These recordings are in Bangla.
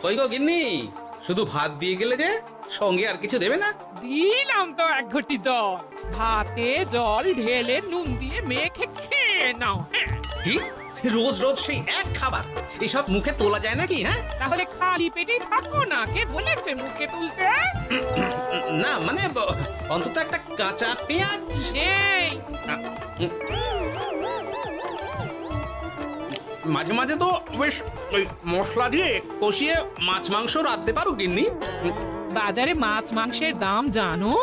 কই গো গিন্নি, শুধু ভাত দিয়ে গেলে যে, সঙ্গে আর কিছু দেবে না? দিলাম তো এক ঘটি জল। ভাতে জল ঢেলে নুন দিয়ে মেখে খেয়ে নাও। হ্যাঁ, কি রোজ রোজ সেই এক খাবার? এসব মুখে তোলা যায় নাকি? হ্যাঁ, তাহলে খালি পেটেই থাকো না, কে বলেছে মুখে তুলতে? না মানে অন্তত একটা কাঁচা পেঁয়াজ। এই মাঝে মাঝে তো বেশ ওই মশলা দিয়ে কষিয়ে মাছ মাংস রাঁধতে পারো গিন্নি। বাজারে মাছ মাংসের দাম জানো?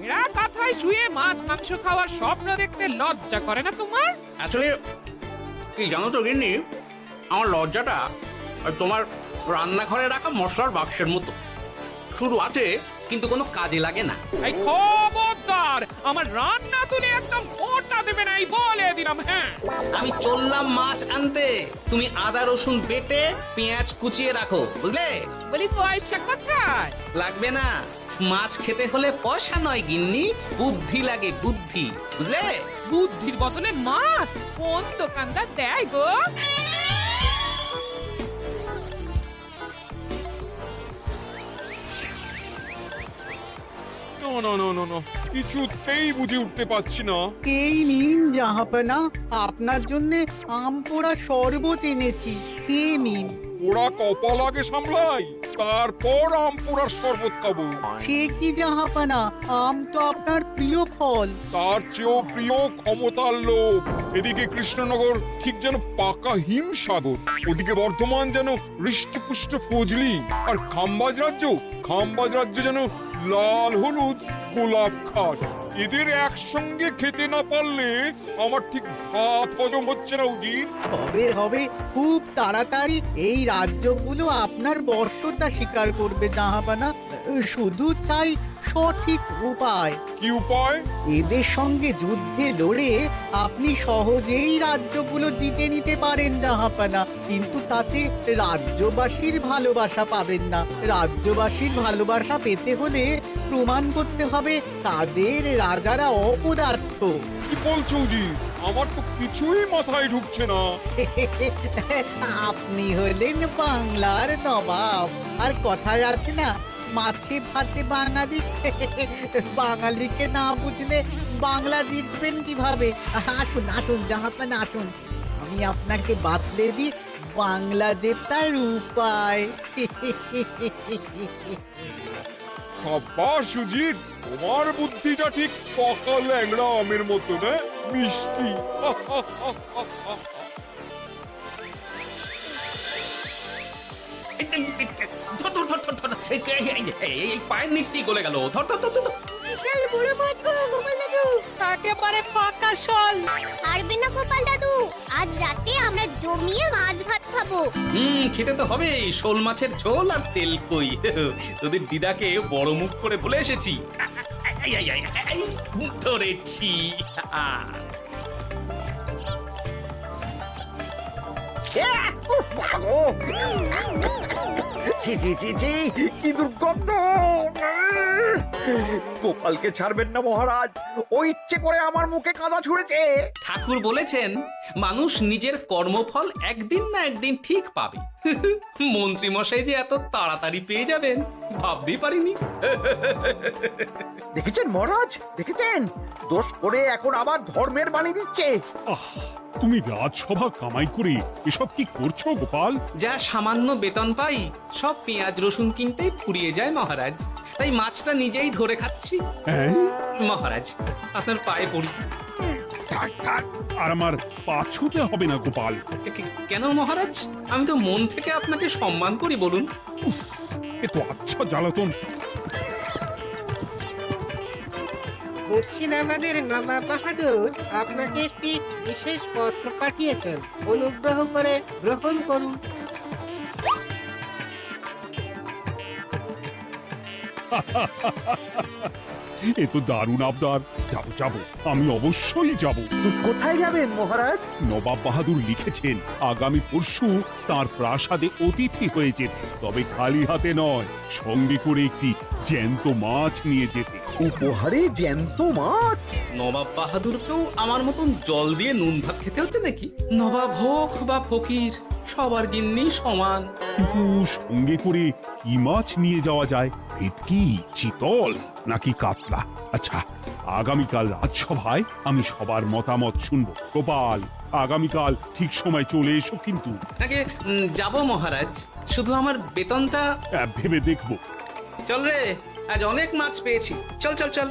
এরা কথায় শুয়ে মাছ মাংস খাওয়ার স্বপ্ন দেখতে লজ্জা করে না তোমার? আসলে কি জানো তো গিন্নি, আমার লজ্জাটা ওই তোমার রান্নাঘরে রাখা মশলার বাক্সের মতো, শুরু আছে কিন্তু কোনো কাজে লাগে না। এই খবরদার, আমার রান্না তুলে একদম ওটা দেবে না, এই বলে দিলাম। হ্যাঁ, আমি চললাম মাছ আনতে, তুমি আদা রসুন বেটে পেঁয়াজ কুচিয়ে রাখো, বুঝলে? বলি পয়সা কোথায়? লাগবে না, মাছ খেতে হলে পয়সা নয় গিন্নি, বুদ্ধি লাগে, বুদ্ধি, বুঝলে? বুদ্ধির বদলে মাছ কোন দোকানদার দেয় গো? না না না না না, কিছুতেই বুঝে উঠতে পারছি না। এই নিন জাহাপনা, আপনার জন্য আম পোড়া শরবত এনেছি, খেয়ে নিন। ওরা কপাল আগে সামলাই, তারপর আম পোড়ার শরবত খাবো। সে কি জাহাপনা, আম তো আপনার প্রিয় ফল। তার চেয়েও প্রিয় ক্ষমতার লোভ। এদিকে কৃষ্ণনগর ঠিক যেন পাকা হিমসাগর, ওদিকে বর্ধমান যেন হৃষ্টপুষ্ট ফজলি, আর খাম্বাজ রাজ্য যেন লাল হলুদ গোলাপ খাট। এদের একসঙ্গে খেতে না পারলে আমার ঠিক ভাত হজম হচ্ছে না উজির। হবে হবে, খুব তাড়াতাড়ি এই রাজ্যগুলো আপনার বর্ষতা স্বীকার করবে জাহাপনা। শুধু চাই সঠিক উপায়। কি উপায়? এদের সঙ্গে যুদ্ধে লড়ে আপনি সহজেই রাজ্যগুলো জিতে নিতে পারেন জাহাপনা, কিন্তু তাতে রাজ্যবাসীর ভালোবাসা পাবেন না। রাজ্যবাসীর ভালোবাসা পেতে হলে প্রমাণ করতে হবে তাদের রাজারা অপদার্থ। কি বলছো উজির? আমার তো কিছুই মাথায় ঢুকছে না। আপনি হলেন বাংলার নবাব, আর কথায় আছে না, মাছে ভাতে বাঙালি। বাঙালিকে না বুঝলে বাংলা জিতবেন কিভাবে? আসুন আসুন জাহাপানা, আসুন, আমি আপনাকে বাতলে দিই বাংলা জেতার উপায়। সাব্বাস সুজিত, তোমার বুদ্ধিটা ঠিক পাকা ল্যাংড়া আমের মতো, না মিষ্টি। ধর ধর ধর ধর ধর, এই পায়ের নিচ দিয়ে গলে গেল, ধর ধর ধর ধর। বিশাল বড় মাছ গো গোপাল দাদু। একেবারে পাকা শল। ছাড়বে না গোপাল দাদু, আজ রাতে আমরা জমিয়ে মাছ ভাত খাবো। খেতে তো হবে, শোল মাছের ঝোল আর তেল কই। তোদের দিদাকে বড় মুখ করে বলে এসেছি। এই, এই, এই, এই, ধরেছি। ছি ছি ছি ছি, কি দুর্গন্ধ! গোপালকে ছাড়বেন না মহারাজ, ও ইচ্ছে করে আমার মুখে কাদা ছুঁড়েছে। ঠাকুর বলেছেন মানুষ নিজের কর্মফল একদিন না একদিন ঠিক পাবে। মন্ত্রী মশাই যে এত তাড়াতাড়ি পেয়ে যাবেন ভাবতেই পারিনি। দেখেছেন মহারাজ, দেখেছেন? দোষ করে এখন আবার ধর্মের বাণী দিচ্ছে। তুমি রাজসভা কামাই করে এসব কি করছো গোপাল? যা সামান্য বেতন পাই সব পেঁয়াজ রসুন কিনতেই ফুরিয়ে যায় মহারাজ, তাই মাছটা নিজেই ধরে খাচ্ছি। হ্যাঁ? মহারাজ আপনার পায়ে পড়ি। থাক থাক, আর আমার পা ছুঁতে হবে না গোপাল। কেন মহারাজ? আমি তো মন থেকে আপনাকে সম্মান করি, বলুন। এ তো আচ্ছা জ্বালাতন। মুর্শিদাবাদের নবাব বাহাদুর আপনাকে একটি বিশেষ পত্র পাঠিয়েছেন, অনুগ্রহ করে গ্রহণ করুন। এ তো দারুণ আবদার। যাবো যাবো, আমি অবশ্যই যাব। কোথায় যাবেন মহারাজ? নবাব বাহাদুর লিখেছেন আগামী পরশু তার প্রাসাদে অতিথি হয়ে যেতে, তবে খালি হাতে নয়, সঙ্গে করে একটি জ্যান্ত মাছ নিয়ে যেতে। উপহারে জ্যান্ত মাছ? নবাব বাহাদুরকেও আমার মতন জল দিয়ে নুন ভাত খেতে হচ্ছে নাকি? নবাব হোক বা ফকির, সবার গিন্নি সমান। কিন্তু সঙ্গে করে কি মাছ নিয়ে যাওয়া যায়? ভেটকি, চিতল নাকি কাতলা? আচ্ছা, আগামীকাল রাজসভায় আমি সবার মতামত শুনবো। গোপাল, আগামীকাল ঠিক সময় চলে এসো কিন্তু। আগে যাব মহারাজ, শুধু আমার বেতনটা। ভেবে দেখবো। চল রে, আজ অনেক মাছ পেয়েছি, চল চল চল।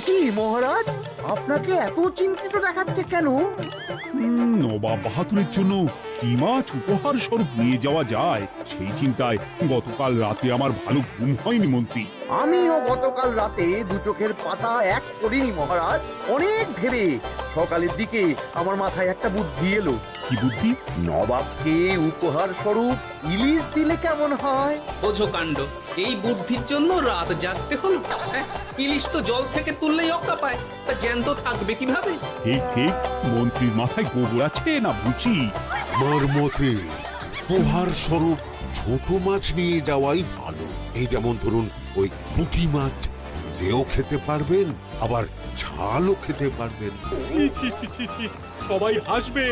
কি মহারাজ, আপনাকে এত চিন্তিত দেখাচ্ছে কেন? নবাব বাহাদুরের জন্য কি মাছ উপহার স্বরূপ নিয়ে যাওয়া যায় সেই চিন্তায় গতকাল রাতে আমার ভালো ঘুম হয়নি মন্ত্রী। আমিও গতকাল রাতে দু চোখের পাতা এক করিনি মহারাজ। অনেক ভেবে সকালের দিকে আমার মাথায় একটা বুদ্ধি এলো। কি বুদ্ধি? নবাবকে উপহার স্বরূপ ইলিশ দিলে কেমন হয়? বোঝো কাণ্ড, এই বুদ্ধির জন্য রাত জাগতে হলো। হ্যাঁ, ইলিশ তো জল থেকে তুললেই অক্কা পায়, তা জ্যান্ত থাকবে কিভাবে? ঠিক ঠিক, মন্ত্রীর মাথায় গোবর আছে না বুঝি। আমার মতে উপহার স্বরূপ ছোট মাছ নিয়ে যাওয়াই ভালো। এই যেমন ধরুন ওই পুঁটি মাছ, যেও খেতে পারবেন আবার ঝালও খেতে পারবেন। ছি ছি ছি ছি ছি, সবাই হাসবে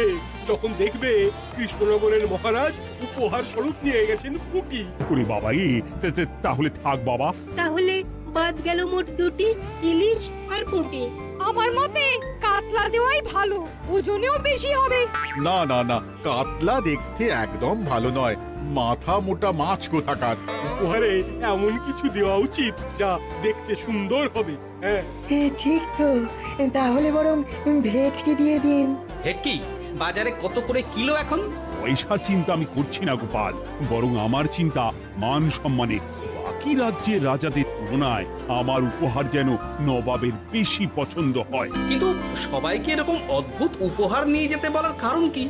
যখন দেখবে কৃষ্ণনগরের মহারাজ উপহার স্বরূপ নিয়ে গেছেন পুঁটি। ওরে বাবা, তাহলে থাক বাবা। তাহলে বাদ গেল মোট দুটি, ইলিশ আর পুঁটি। আমার মতে কাতলা দেওয়াই ভালো, ওজনেও বেশি হবে। না না না, কাতলা দেখতে একদম ভালো নয়, মাথা মোটা মাছ কোথাকার। উপহারে এমন কিছু দেওয়া উচিত যা দেখতে সুন্দর হবে। হ্যাঁ ঠিক তো, তাহলে বরং ভেটকি দিয়ে দিন। ভেটকি বাজারে কত করে কিলো এখন? পয়সার চিন্তা আমি করছি না গোপাল, বরং আমার চিন্তা মান সম্মানে। বাকি রাজ্যের রাজাদের তুলনায় আমার উপহার যেন নবাবের বেশি পছন্দ হয়। কিন্তু সবাইকে এরকম অদ্ভুত উপহার নিয়ে যেতে বলার কারণ কি?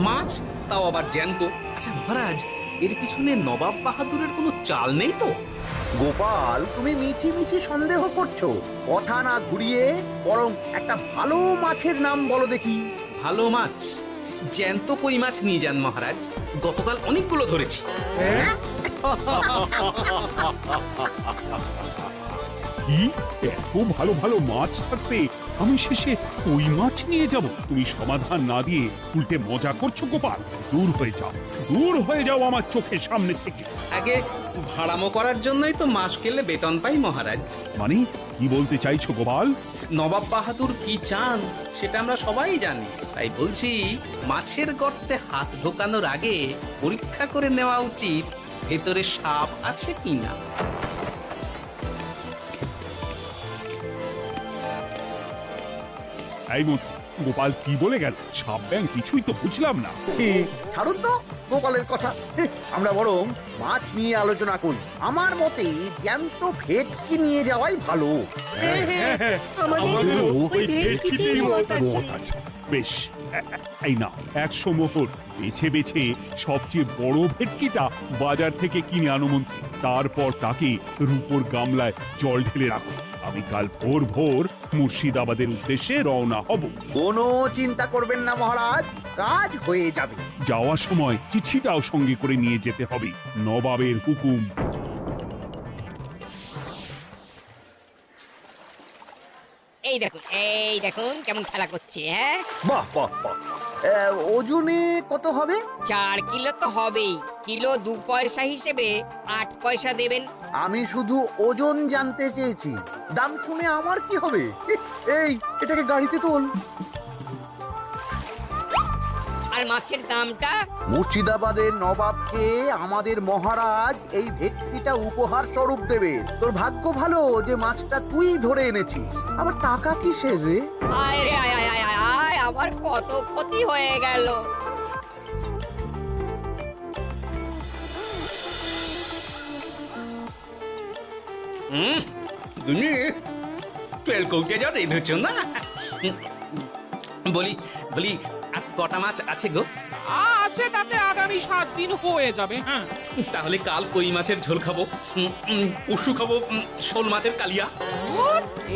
মাছ, তাও আবার জ্যান্ত। আচ্ছা মহারাজ, এর পিছনে নবাব বাহাদুরের কোনো চাল নেই তো? গোপাল, তুমি মিছি মিছি সন্দেহ করছো। কথা না ঘুরিয়ে বরং একটা ভালো মাছের নাম বলো দেখি। ভালো মাছ? জ্যান্ত কই মাছ নিয়ে যান মহারাজ, গতকাল অনেকগুলো ধরেছি। কি, এত ভালো ভালো মাছ থাকতে আমি শেষে কই মাছ নিয়ে যাব? তুমি সমাধান না দিয়ে উল্টে মজা করছো গোপাল। দূর হয়ে যাও, দূর হয়ে যাও আমার চোখের সামনে থেকে। আগে ভাড়ামো করার জন্যই তো মাস গেলে বেতন পাই মহারাজ। মানে কি বলতে চাইছো গোপাল? নবাব বাহাদুর কি চান সেটা আমরা সবাই জানি, তাই বলছি মাছের গর্তে হাত ঢোকানোর আগে পরীক্ষা করে নেওয়া উচিত ভেতরে সাপ আছে কিনা। এই মন্ত্রী, গোপাল কি বলে গেল? সাপ ব্যাং কিছুই তো বুঝলাম না। ছাড়ুন তো গোপালের কথা, আমরা বরং মাছ নিয়ে আলোচনা করি। আমার মতে জ্যান্ত ভেটকি নিয়ে যাওয়াই ভালো। আমাদের ওই ভেটকিতেই মত আছে। বেশ, এই না 100 মোহর। বেছে বেছে সবচেয়ে বড় ভেটকিটা বাজার থেকে কিনে আনো মন্ত্রী। তারপর তাকে রূপোর গামলায় জল ঢেলে রাখো। আমি কাল ভোর ভোর মুর্শিদাবাদের উদ্দেশ্যে রওনা হব। কোনো চিন্তা করবেন না মহারাজ, কাজ হয়ে যাবে। যাওয়ার সময় চিঠিটাও সঙ্গে করে নিয়ে যেতে হবে। নবাবের হুকুম। এই দেখুন কেমন খেলা করছে। হ্যাঁ, বাহ বাহ বাহ। ওজনে কত হবে? 4 কিলো তো হবেই। কিলো 2 পয়সা হিসেবে 8 পয়সা দেবেন। আমি শুধু ওজন জানতে চেয়েছি, দাম শুনে আমার কি হবে? এই, এটাকে গাড়িতে তোল। আর মাছের দামটা? মুর্শিদাবাদের নবাবকে আমাদের মহারাজ এই ভেটকিটা উপহার স্বরূপ দেবে। তোর ভাগ্য ভালো যে মাছটা তুই ধরে এনেছিস। আবার টাকা কিসের রে? আয় রে আয় আয় আয় আয় আয়, আমার কত ক্ষতি হয়ে গেল। তুমি তেল কৌটে যা রেঁধেছ না? বলি বলি আর কটা মাছ আছে গো? আছে, তাতে আগামী 7 দিন হয়ে যাবে। হ্যাঁ, তাহলে কাল কই মাছের ঝোল খাবো, পরশু খাবো শোল মাছের কালিয়া।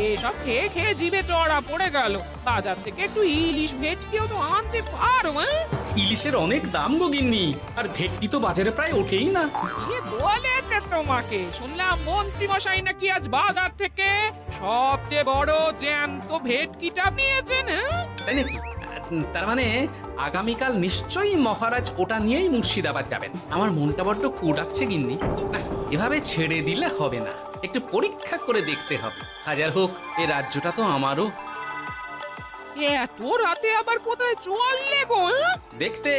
এসব খেয়ে খেয়ে জিভে চড়া পড়ে গেল। বাজার থেকে একটু ইলিশ ভেটকিও তো আনতে পারো। ইলিশের অনেক দাম গো গিন্নি, আর ভেটকি তো বাজারে প্রায় ওঠেই না। কে বলেছে তোমাকে? শুনলাম মন্ত্রী মশাই নাকি আজ বাজার থেকে সবচেয়ে বড় জ্যান্ত ভেটকিটা নিয়েছেন। হ্যাঁ? তাই নাকি? তার মানে আগামীকাল নিশ্চয়ই মহারাজ ওটা নিয়েই মুর্শিদাবাদ যাবেন। আমার মনটা বড্ড কু ডাকছে গিন্নি। না, এভাবে ছেড়ে দিলে হবে না, একটু পরীক্ষা করে দেখতে হবে। হাজার হোক এ রাজ্যটা তো আমারও। এত রাতে আবার কোথায় চললে গো? হ্যাঁ? দেখতে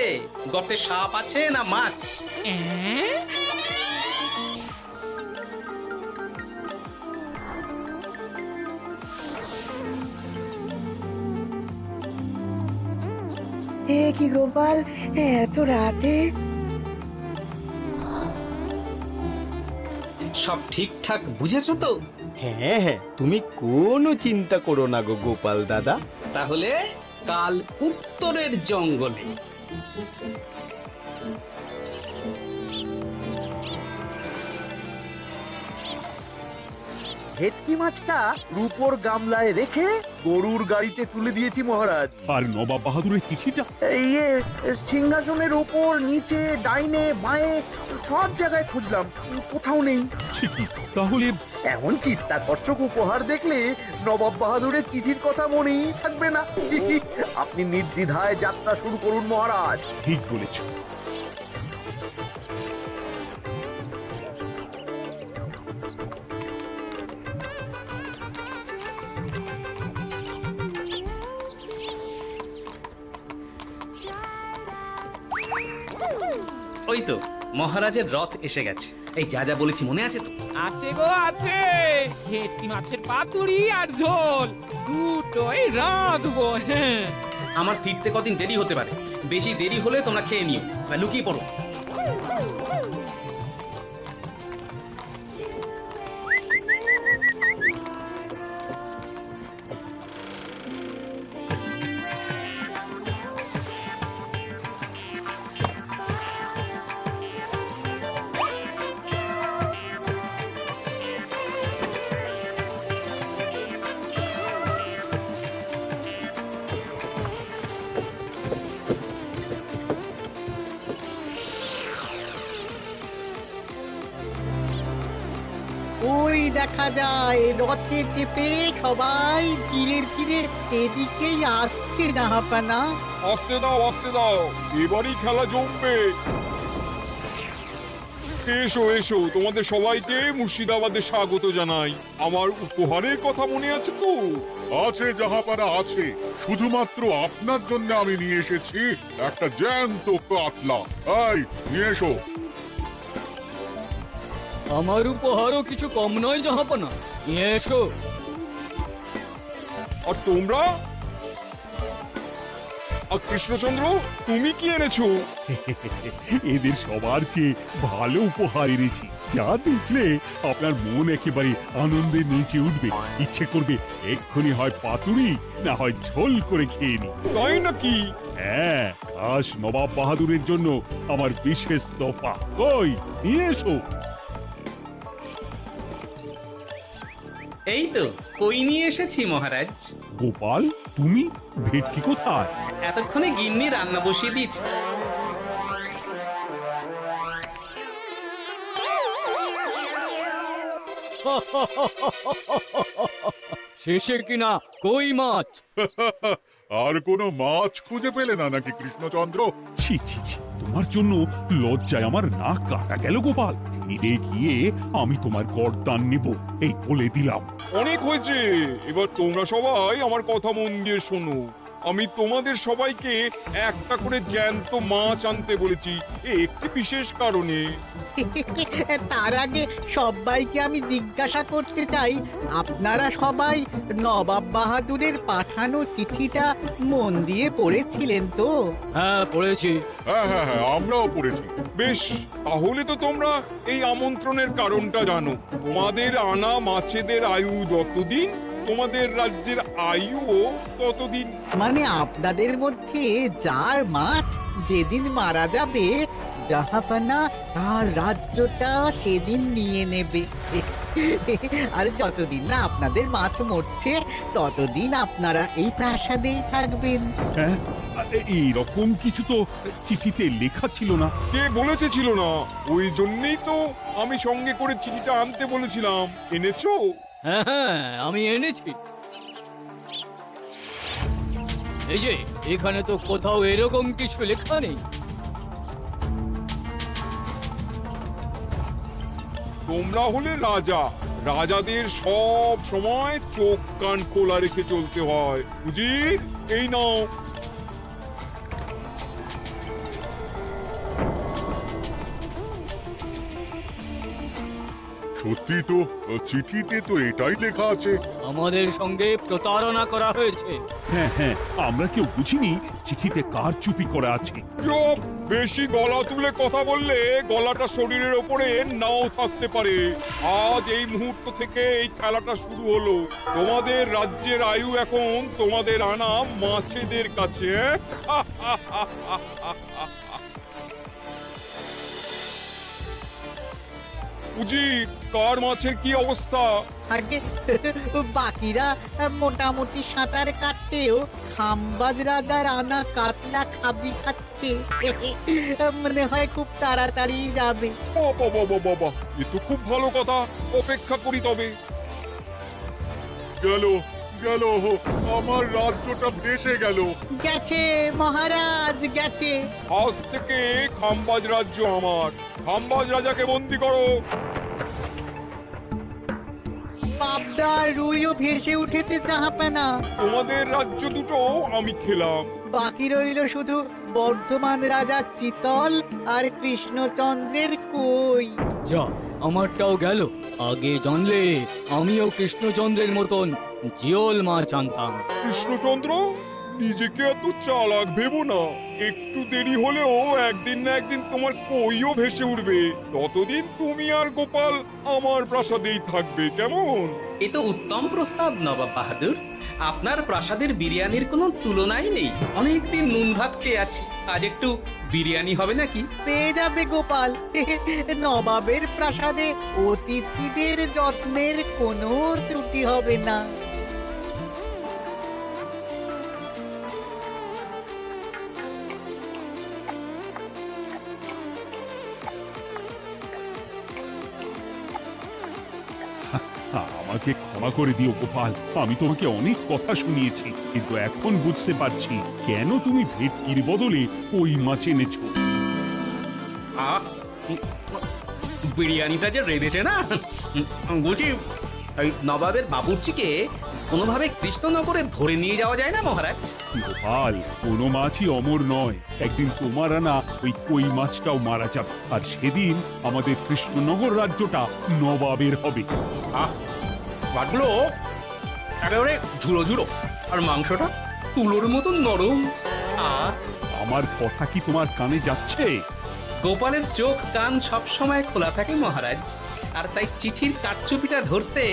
গর্তে সাপ আছে না মাছ। অ্যাঁ? এ কি গোপাল, এত রাতে? সব ঠিকঠাক বুঝেছো তো? হ্যাঁ হ্যাঁ, তুমি কোনো চিন্তা করো না গো গোপাল দাদা। তাহলে কাল উত্তরের জঙ্গলে। ভেটকি মাছটা রূপোর গামলায় রেখে গরুর গাড়িতে তুলে দিয়েছি মহারাজ। আর নবাব বাহাদুরের চিঠিটা? ইয়ে, সিংহাসনের ওপর, নিচে, ডাইনে, বাঁয়ে সব জায়গায় খুঁজলাম, কোথাও নেই। সে কি, তাহলে এমন চিত্তাকর্ষক উপহার দেখলে নবাব বাহাদুরের চিঠির কথা মনেই থাকবে না। আপনি নির্দ্বিধায় যাত্রা শুরু করুন মহারাজ। ঠিক বলেছ। ওই তো মহারাজের রথ এসে গেছে। এই যা যা বলেছি মনে আছে তো? আছে গো আছে। ভেটকি মাছের পাতুরি আর ঝোল দুটোই রাঁধবো। হ্যাঁ, আমার ফিরতে কদিন দেরি হতে পারে, বেশি দেরি হলে তোমরা খেয়ে নিও বা লুকিয়ে পড়ো। ওই দেখা যায় রথে চেপে সবাই ধীরে ধীরে এদিকেই আসছে না হাপানা। আসতে দাও, আসতে দাও, এবারই খেলা জমবে। এসো এসো, তোমাদের সবাইকে মুর্শিদাবাদে স্বাগত জানাই। আমার উপহারের কথা মনে আছে তো? আছে জাহাপানা আছে, শুধুমাত্র আপনার জন্য আমি নিয়ে এসেছি একটা জ্যান্ত কাতলা। এই নিয়ে এসো। আমার উপহারও কিছু কম নয় জাহাপানা, নিয়ে এসো। আর তোমরা? আর কৃষ্ণচন্দ্র, তুমি কি এনেছো? এদের সবার চেয়ে ভালো উপহার এনেছি, যা দেখলে আপনার মন একেবারে আনন্দে নেচে উঠবে। ইচ্ছে করবে এক্ষুনি হয় পাতুরি না হয় ঝোল করে খেয়ে নি। তাই নাকি? হ্যাঁ, খাস নবাব বাহাদুরের জন্য আমার বিশেষ তোফা। কই, নিয়ে এসো। এই তো কই নিয়ে এসেছি মহারাজ। গোপাল, তুমি ভেটকি কোথায়? এতক্ষণে গিন্নি রান্না বসিয়ে দিয়েছে। শেষে কিনা কই মাছ? আর কোনো মাছ খুঁজে পেলে না নাকি কৃষ্ণচন্দ্র? ছি ছি ছি, তোমার জন্য লজ্জায় আমার নাক কাটা গেল গোপাল। ফিরে গিয়ে আমি তোমার গর্দান নেব, এই বলে দিলাম। অনেক হয়েছে, এবার তোমরা সবাই আমার কথা মন দিয়ে শোনো। আমি তোমাদের সবাইকে একটা করে জ্যান্ত মাছ আনতে বলেছি একটি বিশেষ কারণে। তার আগে সবাইকে আমি জিজ্ঞাসা করতে চাই, আপনারা সবাই নবাব বাহাদুরের পাঠানো চিঠিটা মন দিয়ে পড়েছিলেন তো? হ্যাঁ পড়েছি। হ্যাঁ হ্যাঁ হ্যাঁ, আমরাও পড়েছি। বেশ, তাহলে তো তোমরা এই আমন্ত্রণের কারণটা জানো। তোমাদের আনা মাছেদের আয়ু যতদিন, তোমাদের রাজ্যের আয়ুও ততদিন। মানে আপনাদের মধ্যে যার মাছ যেদিন মারা যাবে জাহাপানা তার রাজ্যটা সেদিন নিয়ে নেবে। আর যতদিন না আপনাদের মাছ মরছে ততদিন আপনারা এই প্রাসাদেই থাকবেন। হ্যাঁ, এইরকম কিছু তো চিঠিতে লেখা ছিল না। কে বলেছে ছিল না? ওই জন্যই তো আমি সঙ্গে করে চিঠিটা আনতে বলেছিলাম। এনেছো? হ্যাঁ হ্যাঁ, আমি এনেছি। এই যে এখানে তো কোথাও এরকম কিছু লেখা নেই। তোমরা হলে রাজা, রাজাদের সব সময় চোখ কান খোলা রেখে চলতে হয়, বুঝি? এই নাও। সত্যি তো, চিঠিতে তো এটাই লেখা আছে। আমাদের সঙ্গে প্রতারণা করা হয়েছে। হ্যাঁ হ্যাঁ, আমরা কেউ বুঝিনি চিঠিতে কার চুপি করা আছে। চুপ! বেশি গলা তুলে কথা বললে গলাটা শরীরের ওপরে নাও থাকতে পারে। আজ এই মুহূর্ত থেকে এই খেলাটা শুরু হলো। তোমাদের রাজ্যের আয়ু এখন তোমাদের আনা মাছেদের কাছে। উজি, কার মাছের কি অবস্থা? আগে বাকিরা মোটামুটি সাঁতার কাটতেও খাম্বাজ রাজার আনা কাতলা খাবি খাচ্ছে। মনে হয় খুব তাড়াতাড়ি যাবে। বাবা বাবা বাবা, এ তো খুব ভালো কথা। অপেক্ষা করি তবে। গেল গেল, আমার রাজ্যটা ভেসে গেল। গেছে মহারাজ, গেছে। আজ থেকে খাম্বাজ রাজ্য আমার। খাম্বাজ রাজাকে বন্দি করো। পাবদার রুইও ভেসে উঠেছে জাহাপানা। তোমাদের রাজ্য দুটো আমি খেলাম। বাকি রইল শুধু বর্ধমান রাজা চিতল আর কৃষ্ণচন্দ্রের কই। যা, আমারটাও গেল। আগে জানলে আমিও কৃষ্ণচন্দ্রের মতন জিওল মাছ আনতাম। কৃষ্ণচন্দ্র, নিজেকে এত চালাক ভেবো না। একটু দেরি হলেও একদিন না একদিন তোমার কইও ভেসে উঠবে। ততদিন তুমি আর গোপাল আমার প্রাসাদেই থাকবে, কেমন? এ তো উত্তম প্রস্তাব নবাব বাহাদুর। আপনার প্রাসাদের বিরিয়ানির কোনো তুলনাই নেই। অনেকদিন নুন ভাত খেয়ে আছি, আজ একটু বিরিয়ানি হবে নাকি? পেয়ে যাবে গোপাল। নবাবের প্রাসাদে অতিথিদের যত্নের কোনো ত্রুটি হবে না। আমাকে ক্ষমা করে দিও গোপাল, আমি তোমাকে অনেক কথা শুনিয়েছি, কিন্তু এখন বুঝতে পারছি কেন তুমি ভেটকির বদলে কই মাছ এনেছো। বিরিয়ানিটা যে রেঁধেছে না, বুঝি এই নবাবের বাবুর্চিকে কোনোভাবে কৃষ্ণনগরে ধরে নিয়ে যাওয়া যায় না মহারাজ? গোপাল, কোনো মাছই অমর নয়। একদিন তোমার আনা ওই কই মাছটাও মারা যাবে, আর সেদিন আমাদের কৃষ্ণনগর রাজ্যটা নবাবের হবে। মাছগুলো একেবারে ঝুড়ো ঝুড়ো, আর মাংসটা তুলোর মতন নরম। আমার কথা কি তোমার কানে যাচ্ছে? গোপালের চোখ কান সব সময় খোলা থাকে মহারাজ, আর তাই চিঠির কারচুপিটা ধরতে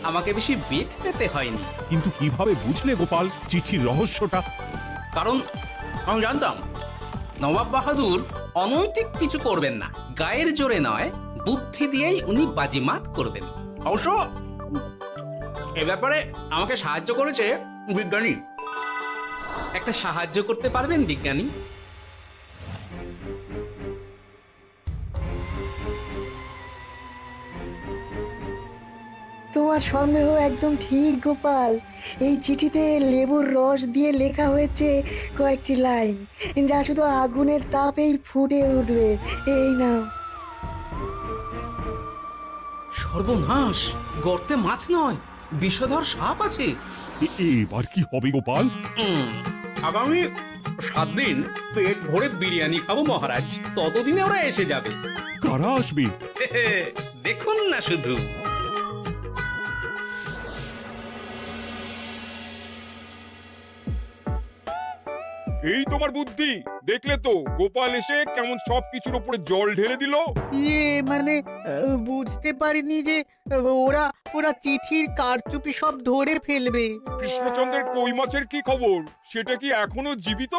আমাকে বেশি বেগ পেতে হয়নি। কিন্তু কিভাবে বুঝলে গোপাল চিঠির রহস্যটা? কারণ আমি জানতাম নবাব বাহাদুর অনৈতিক কিছু করবেন না। গায়ের জোরে নয়, বুদ্ধি দিয়েই উনি বাজিমাত করবেন। অবশ্য এ ব্যাপারে আমাকে সাহায্য করেছে বিজ্ঞানী। একটা সাহায্য করতে পারবেন বিজ্ঞানী? তোমার সন্দেহ একদম ঠিক গোপাল। এই চিঠিতে লেবুর রস দিয়ে লেখা হয়েছে কয়েকটি লাইন, যা শুধু আগুনের তাপেই ফুটে উঠবে। এই নাও। সর্বনাশ! গর্তে মাছ নয়, বিষধর সাপ আছে। এবার কি হবে গোপাল? আগামী 7 দিন পেট ভরে বিরিয়ানি খাবো মহারাজ। ততদিনে ওরা এসে যাবে। কারা আসবে? দেখুন না শুধু। এই তোমার বুদ্ধি, দেখলে তো গোপাল এসে কেমন সবকিছুর উপরে জল ঢেলে দিল। মানে বুঝতে পারিনি যে ওরা ওরা চিঠির কারচুপি সব ধরে ফেলবে। কৃষ্ণচন্দ্রের কই মাছের কি খবর? সেটা কি এখনো জীবিত?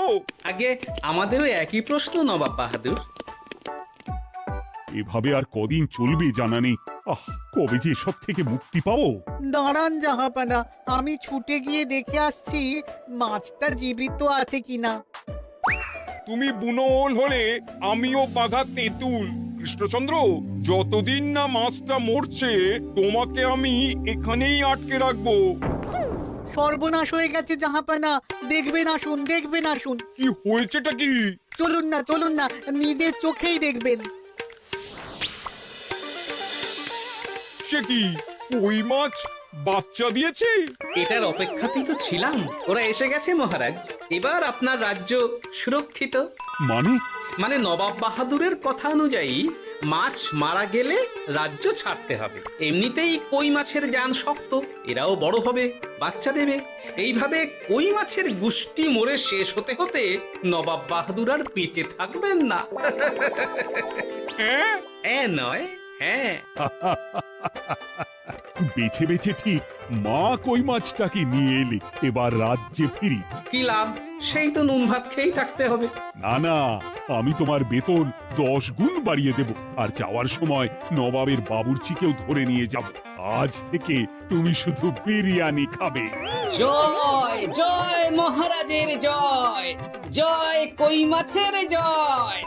আগে আমাদেরও একই প্রশ্ন নবাব বাহাদুর। এভাবে আর কদিন চলবে জানা নেই। কবে যে সব থেকে মুক্তি পাবো। দাঁড়ান জাহাপানা, আমি ছুটে গিয়ে দেখে আসছি মাছটা জীবিত আছে কিনা। তুমি বুনোল হলে আমিও বাঘা তেঁতুল। কৃষ্ণচন্দ্র, যতদিন না মাছটা মরছে তোমাকে আমি এখানেই আটকে রাখবো। সর্বনাশ হয়ে গেছে জাহাপানা, দেখবেন আসুন, দেখবেন আসুন। কি হয়েছেটা কি? চলুন না, নিজের চোখেই দেখবেন। সে কি, কই মাছ বাচ্চা দিয়েছে? এটার অপেক্ষাতেই তো ছিলাম। ওরা এসে গেছে মহারাজ। এবার আপনার রাজ্য সুরক্ষিত। মানে নবাব বাহাদুরের কথা অনুযায়ী মাছ মারা গেলে রাজ্য ছাড়তে হবে। এমনিতেই কই মাছের জান শক্ত, এরাও বড় হবে, বাচ্চা দেবে। এইভাবে কই মাছের গুষ্টি মরে শেষ হতে হতে নবাব বাহাদুর আর বেঁচে থাকবেন না। হ্যাঁ নয়, হ্যাঁ। বেছে বেছে ঠিক মা কই মাছটাকে নিয়ে এলে এবার রাজ্যে ফিরি। কি লাভ? সেই তো নুন ভাত খেয়েই থাকতে হবে। না, আমি তোমার বেতন 10 গুণ বাড়িয়ে দেব, আর যাওয়ার সময় নবাবের বাবুর্চিকেও ধরে নিয়ে যাব। আজ থেকে তুমি শুধু বিরিয়ানি খাবে। জয় জয় মহারাজের জয়, জয় কই মাছের জয়।